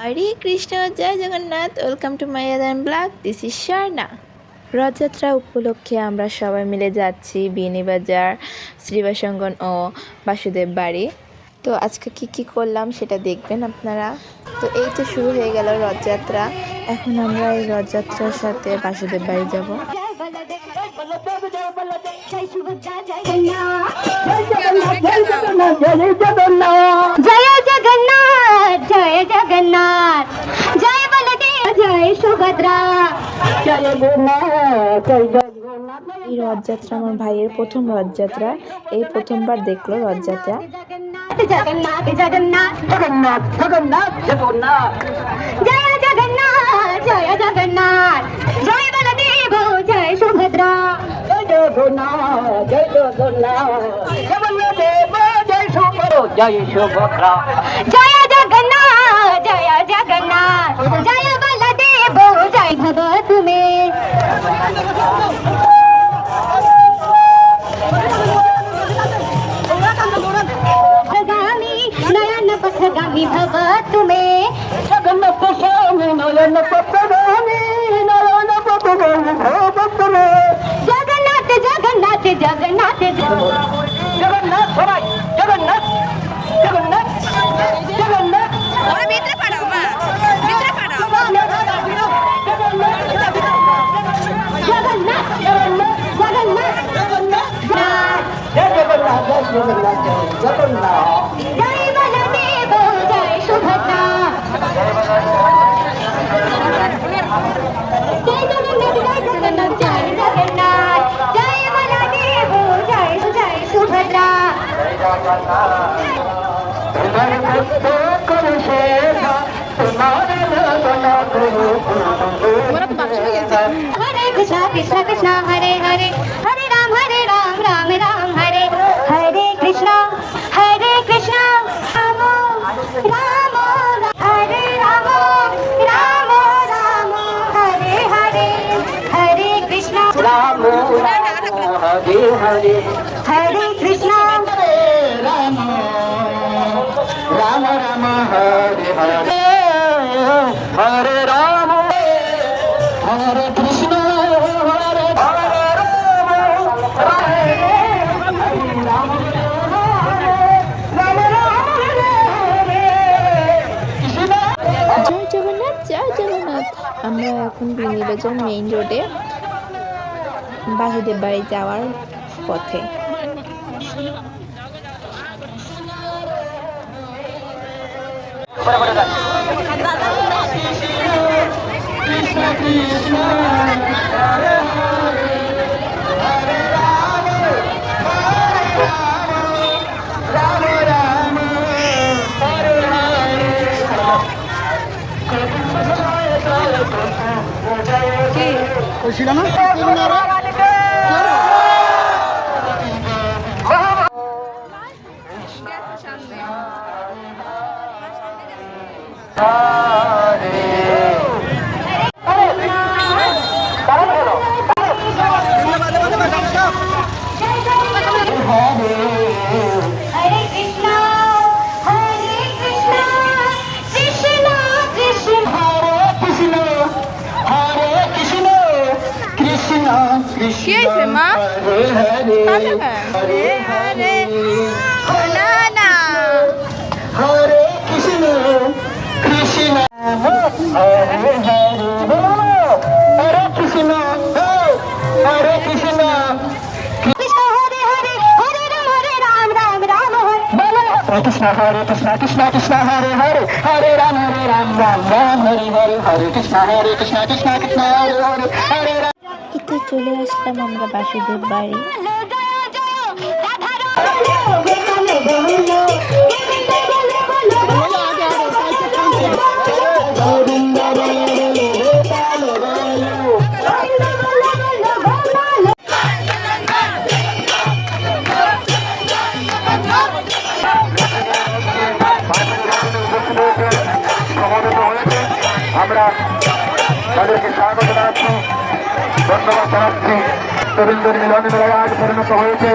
Hare Krishna, Joy Jagannath. Welcome to my other blog. This is Swarna. Rathyatra উপলক্ষে আমরা সবাই মিলে যাচ্ছি বিয়ানীবাজার, শ্রীবাসঙ্গন ও বাসুদেব বাড়ি। তো আজকে কি করলাম সেটা দেখবেন আপনারা। তো এই তো শুরু হয়ে গেল রথযাত্রা। এখন আমরা এই রথযাত্রার সাথে বাসুদেব বাড়ি যাব। জয় জগন্নাথ, জয় বলদেব, জয় সুভদ্রা, জয় জগন্নাথ। এই রথযাত্রা আমার ভাইয়ের প্রথম রথযাত্রা, এই প্রথমবার দেখলো রথযাত্রা। জগন্নাথ জগন্নাথ জগন্নাথ জগন্নাথ জগন্নাথ, জয় জগন্নাথ, জয় জগন্নাথ, জয় বলদেব, জয় সুভদ্রা, জয় জগন্নাথ, জয় জগন্নাথ, জয় বলদেব, জয় সুভদ্রা, জয় সুভদ্রা, জয় জগন্নাথ, জয় জগন্নাথ, জয় বলদেব, জয় ভগত মে। पथगामी भव तुम्हें जगन्नाथ स्वामी नयन पथगामी नयन पथगामी भव तुम्हें जगन्नाथ जगन्नाथ जगन्नाथ जगन्नाथ सबाई जगन्नाथ जगन्नाथ जगन्नाथ और भीतर पड़ाओ मां भीतर पड़ाओ जगन्नाथ जगन्नाथ जगन्नाथ जगन्नाथ जय जगन्नाथ जय जगन्नाथ जगन्नाथ जय बलदेव जय सुभद्रा जय जगन्नाथ जय जगन्नाथ जय जगन्नाथ जय बलदेव जय जय सुभद्रा जय जगन्नाथ। हरे कृष्णा कृष्णा कृष्णा हरे हरे, हरे राम राम राम हरे हरे, कृष्णा राम राम हरे राम राम हरे हरे, हरे कृष्णा राम हरे हरे, हरे कृष्णा राम राम राम हरे हरे, हरे राम हरे कृष्णा हरे हरे राम জয় জগন্নাথ, জয় জগন্নাথ। আমরা এখন বিয়ানীবাজার মেইন রোডে বাসুদেব বাড়ি যাওয়ার পথে। কি হয়েছে মা? হরে হরে না না হরে কৃষ্ণ কৃষ্ণ হরে হরে হরে কৃষ্ণ হরে কৃষ্ণ কৃষ্ণ হরে হরে হরে রাম রাম রাম হরে কৃষ্ণ হরে কৃষ্ণ কৃষ্ণ কৃষ্ণ হরে হরে হরে রাম রাম রাম হরে হরে, হরে কৃষ্ণ কৃষ্ণ কৃষ্ণ হরে হরে, হরে রাম। এতে চলে আসলাম আমরা বাসুদেব বাড়ি। আমরা তাদেরকে স্বাগত জানাচ্ছি, ধন্যবাদ জানাচ্ছি। তরুণদের মিলন মেলায় আজ পরিণত হয়েছে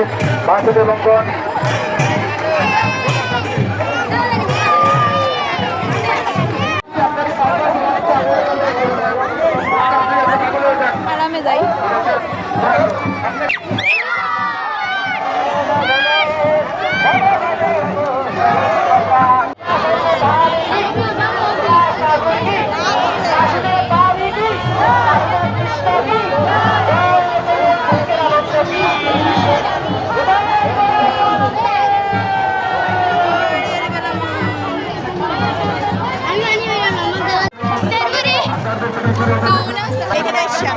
বাসুদেব অঙ্গন। এখানে আসা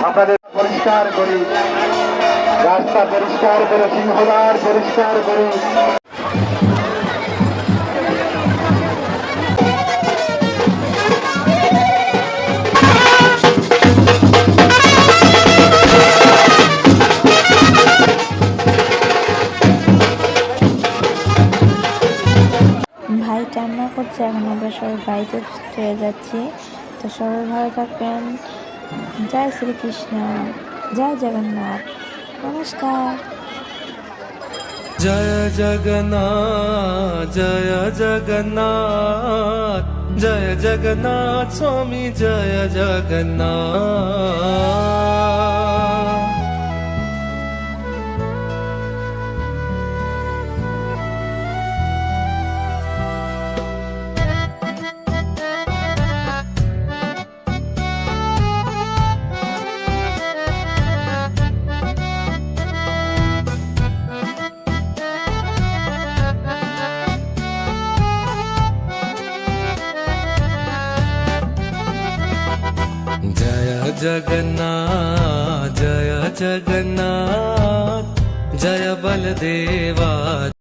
আপনাদের পরিষ্কার করি, রাস্তা পরিষ্কার করে, সিংহদ্বার পরিষ্কার করি। ভাই কান্না করছে। এখন আমরা সবাই বাড়িতে চলে যাচ্ছি। তো সবাই ভালো থাকবেন। জয় শ্রীকৃষ্ণ, জয় জগন্নাথ, নমস্কার। जय जगन्नाथ जय जगन्नाथ जय जगन्नाथ स्वामी जय जगन्नाथ। जय जगन्नाथ जय जगन्नाथ जय बलदेवा।